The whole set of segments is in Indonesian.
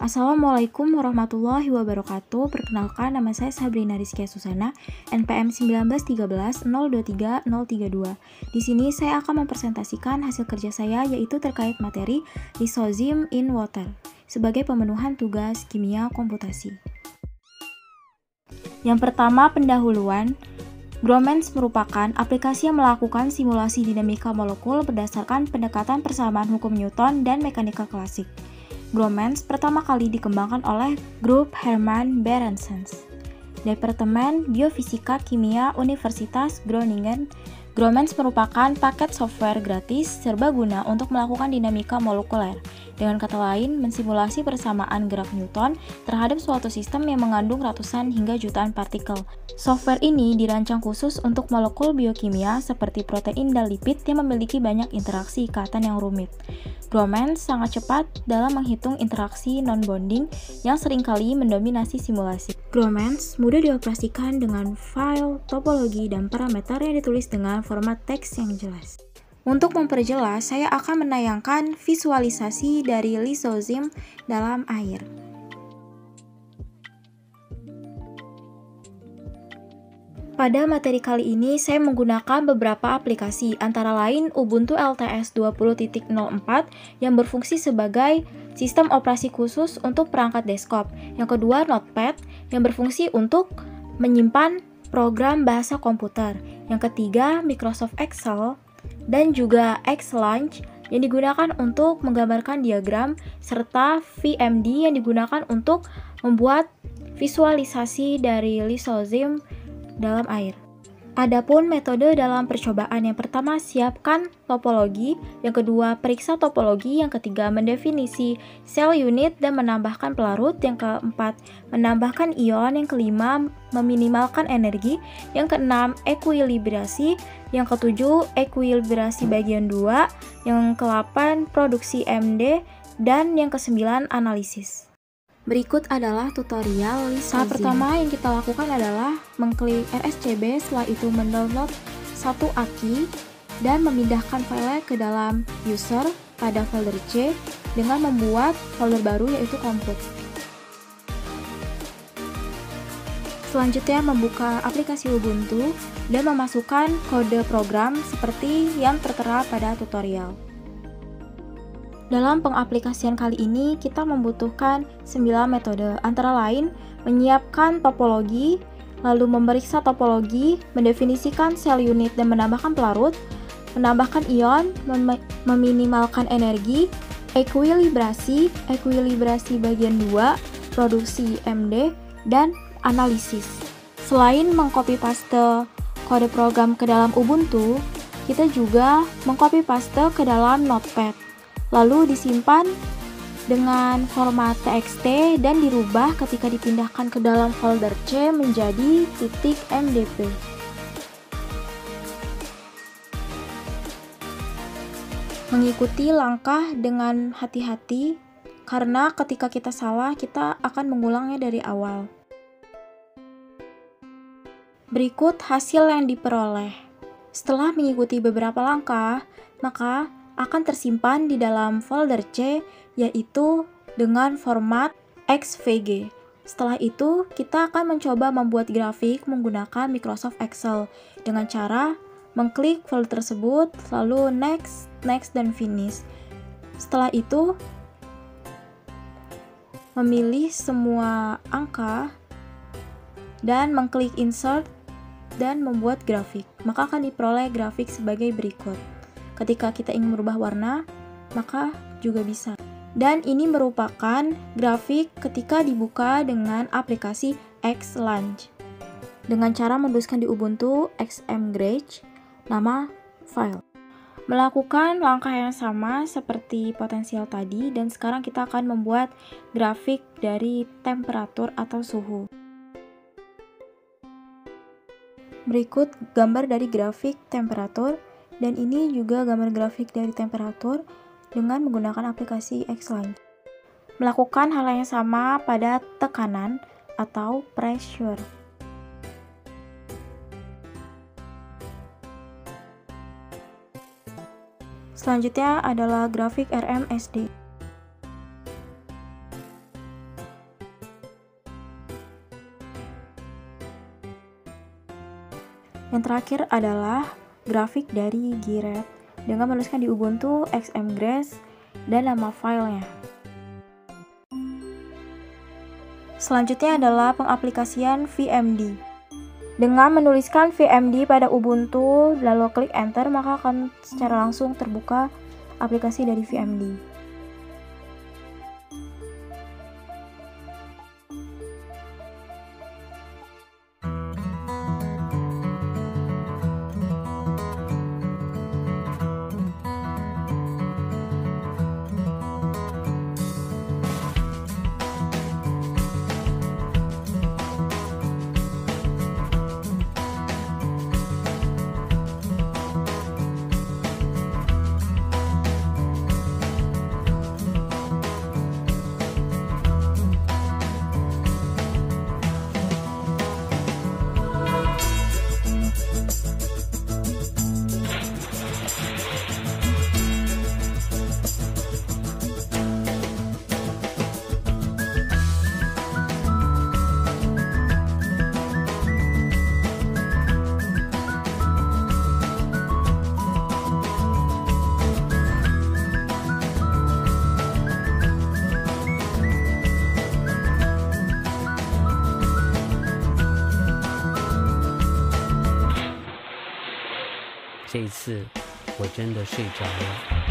Assalamualaikum warahmatullahi wabarakatuh. Perkenalkan, nama saya Sabrina Rizkia Susana, NPM 1913-023-032. Di sini saya akan mempresentasikan hasil kerja saya, yaitu terkait materi Lysozyme in Water sebagai pemenuhan tugas kimia komputasi. Yang pertama, pendahuluan. Gromens merupakan aplikasi yang melakukan simulasi dinamika molekul berdasarkan pendekatan persamaan hukum Newton dan mekanika klasik. Gromens pertama kali dikembangkan oleh grup Hermann Behrensens, Departemen Biofisika Kimia Universitas Groningen. Gromens merupakan paket software gratis serbaguna untuk melakukan dinamika molekuler. Dengan kata lain, mensimulasi persamaan gerak Newton terhadap suatu sistem yang mengandung ratusan hingga jutaan partikel. Software ini dirancang khusus untuk molekul biokimia seperti protein dan lipid yang memiliki banyak interaksi ikatan yang rumit. Gromens sangat cepat dalam menghitung interaksi non-bonding yang seringkali mendominasi simulasi. Gromens mudah dioperasikan dengan file, topologi, dan parameter yang ditulis dengan format teks yang jelas. Untuk memperjelas, saya akan menayangkan visualisasi dari Lysozyme dalam air. Pada materi kali ini, saya menggunakan beberapa aplikasi, antara lain Ubuntu LTS 20.04 yang berfungsi sebagai sistem operasi khusus untuk perangkat desktop. Yang kedua, Notepad yang berfungsi untuk menyimpan program bahasa komputer. Yang ketiga, Microsoft Excel dan juga Xlaunch yang digunakan untuk menggambarkan diagram, serta VMD yang digunakan untuk membuat visualisasi dari Lysozyme dalam air. Adapun metode dalam percobaan, yang pertama siapkan topologi, yang kedua periksa topologi, yang ketiga mendefinisi sel unit dan menambahkan pelarut, yang keempat menambahkan ion, yang kelima meminimalkan energi, yang keenam ekuilibrasi, yang ketujuh ekuilibrasi bagian 2, yang ke-8 produksi MD, dan yang ke-9 analisis. Berikut adalah tutorial Lysozyme. Tahap pertama yang kita lakukan adalah mengklik RSCB, setelah itu mendownload satu AKI dan memindahkan file ke dalam user pada folder C dengan membuat folder baru yaitu compute. Selanjutnya membuka aplikasi Ubuntu dan memasukkan kode program seperti yang tertera pada tutorial. Dalam pengaplikasian kali ini, kita membutuhkan 9 metode, antara lain menyiapkan topologi, lalu memeriksa topologi, mendefinisikan sel unit dan menambahkan pelarut, menambahkan ion, meminimalkan energi, ekuilibrasi bagian 2, produksi MD, dan analisis. Selain mengcopy paste kode program ke dalam Ubuntu, kita juga mengcopy paste ke dalam Notepad. Lalu disimpan dengan format txt dan dirubah ketika dipindahkan ke dalam folder C menjadi .mdp. Mengikuti langkah dengan hati-hati, karena ketika kita salah, kita akan mengulangnya dari awal. Berikut hasil yang diperoleh. Setelah mengikuti beberapa langkah, maka akan tersimpan di dalam folder C, yaitu dengan format XVG. Setelah itu, kita akan mencoba membuat grafik menggunakan Microsoft Excel dengan cara mengklik folder tersebut, lalu next, dan finish. Setelah itu, memilih semua angka dan mengklik insert dan membuat grafik. Maka akan diperoleh grafik sebagai berikut. Ketika kita ingin merubah warna, maka juga bisa. Dan ini merupakan grafik ketika dibuka dengan aplikasi Xlaunch. Dengan cara menuliskan di Ubuntu xmgrage, nama file. Melakukan langkah yang sama seperti potensial tadi, dan sekarang kita akan membuat grafik dari temperatur atau suhu. Berikut gambar dari grafik temperatur. Dan ini juga gambar grafik dari temperatur dengan menggunakan aplikasi Xlaunch. Melakukan hal yang sama pada tekanan atau pressure. Selanjutnya adalah grafik RMSD. Yang terakhir adalah grafik dari Giret dengan menuliskan di Ubuntu xmgrace dan nama filenya. Selanjutnya adalah pengaplikasian VMD. Dengan menuliskan VMD pada Ubuntu lalu klik enter, maka akan secara langsung terbuka aplikasi dari VMD.这一次我真的睡着了。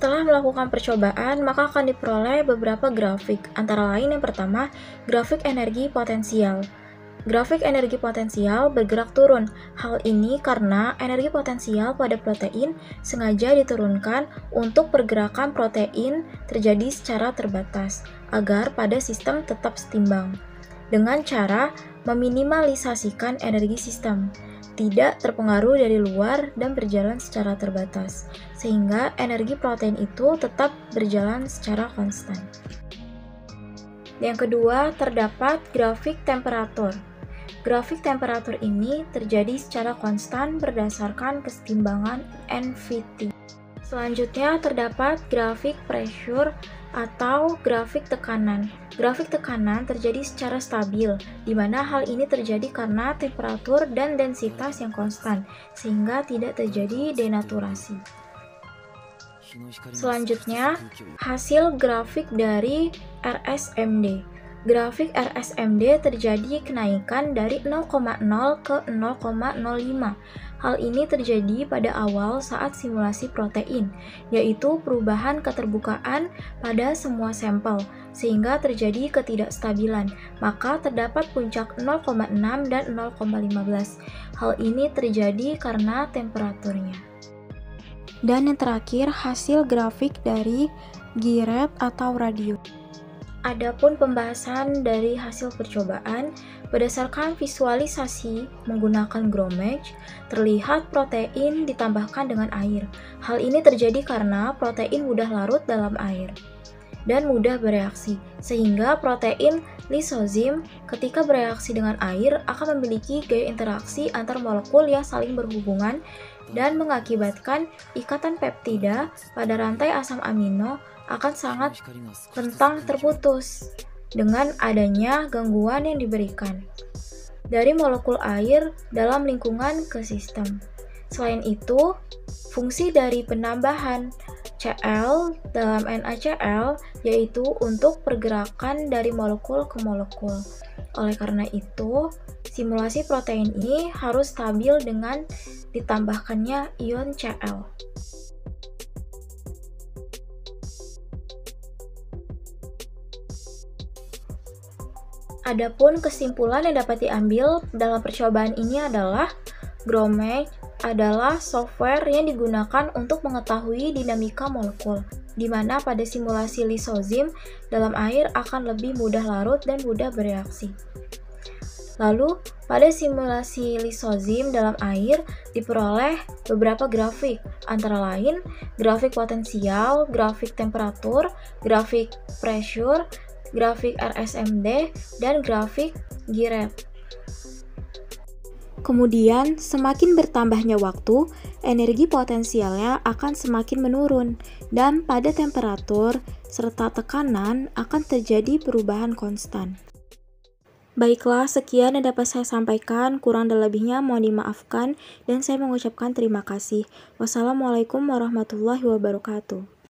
Setelah melakukan percobaan, maka akan diperoleh beberapa grafik, antara lain yang pertama, grafik energi potensial. Grafik energi potensial bergerak turun. Hal ini karena energi potensial pada protein sengaja diturunkan untuk pergerakan protein terjadi secara terbatas, agar pada sistem tetap setimbang. Dengan cara meminimalisasikan energi sistem, tidak terpengaruh dari luar dan berjalan secara terbatas, sehingga energi protein itu tetap berjalan secara konstan. Yang kedua, terdapat grafik temperatur. Grafik temperatur ini terjadi secara konstan berdasarkan kesetimbangan NVT. Selanjutnya terdapat grafik pressure atau grafik tekanan. Grafik tekanan terjadi secara stabil, di mana hal ini terjadi karena temperatur dan densitas yang konstan, sehingga tidak terjadi denaturasi. Selanjutnya, hasil grafik dari RSMD. Grafik RSMD terjadi kenaikan dari 0,0 ke 0,05. Hal ini terjadi pada awal saat simulasi protein, yaitu perubahan keterbukaan pada semua sampel, sehingga terjadi ketidakstabilan, maka terdapat puncak 0,6 dan 0,15. Hal ini terjadi karena temperaturnya. Dan yang terakhir, hasil grafik dari Giret atau radio. Adapun pembahasan dari hasil percobaan, berdasarkan visualisasi menggunakan GROMACS, terlihat protein ditambahkan dengan air. Hal ini terjadi karena protein mudah larut dalam air dan mudah bereaksi, sehingga protein lisozim ketika bereaksi dengan air akan memiliki gaya interaksi antar molekul yang saling berhubungan dan mengakibatkan ikatan peptida pada rantai asam amino akan sangat rentan terputus dengan adanya gangguan yang diberikan dari molekul air dalam lingkungan ke sistem. Selain itu, fungsi dari penambahan Cl dalam NaCl yaitu untuk pergerakan dari molekul ke molekul. Oleh karena itu, simulasi protein ini harus stabil dengan ditambahkannya ion Cl. Adapun kesimpulan yang dapat diambil dalam percobaan ini adalah GROMACS adalah software yang digunakan untuk mengetahui dinamika molekul, di mana pada simulasi lisozim dalam air akan lebih mudah larut dan mudah bereaksi. Lalu, pada simulasi lisozim dalam air diperoleh beberapa grafik, antara lain grafik potensial, grafik temperatur, grafik pressure, grafik RSMD, dan grafik Giret. Kemudian, semakin bertambahnya waktu, energi potensialnya akan semakin menurun, dan pada temperatur serta tekanan akan terjadi perubahan konstan. Baiklah, sekian yang dapat saya sampaikan. Kurang dan lebihnya mohon dimaafkan, dan saya mengucapkan terima kasih. Wassalamualaikum warahmatullahi wabarakatuh.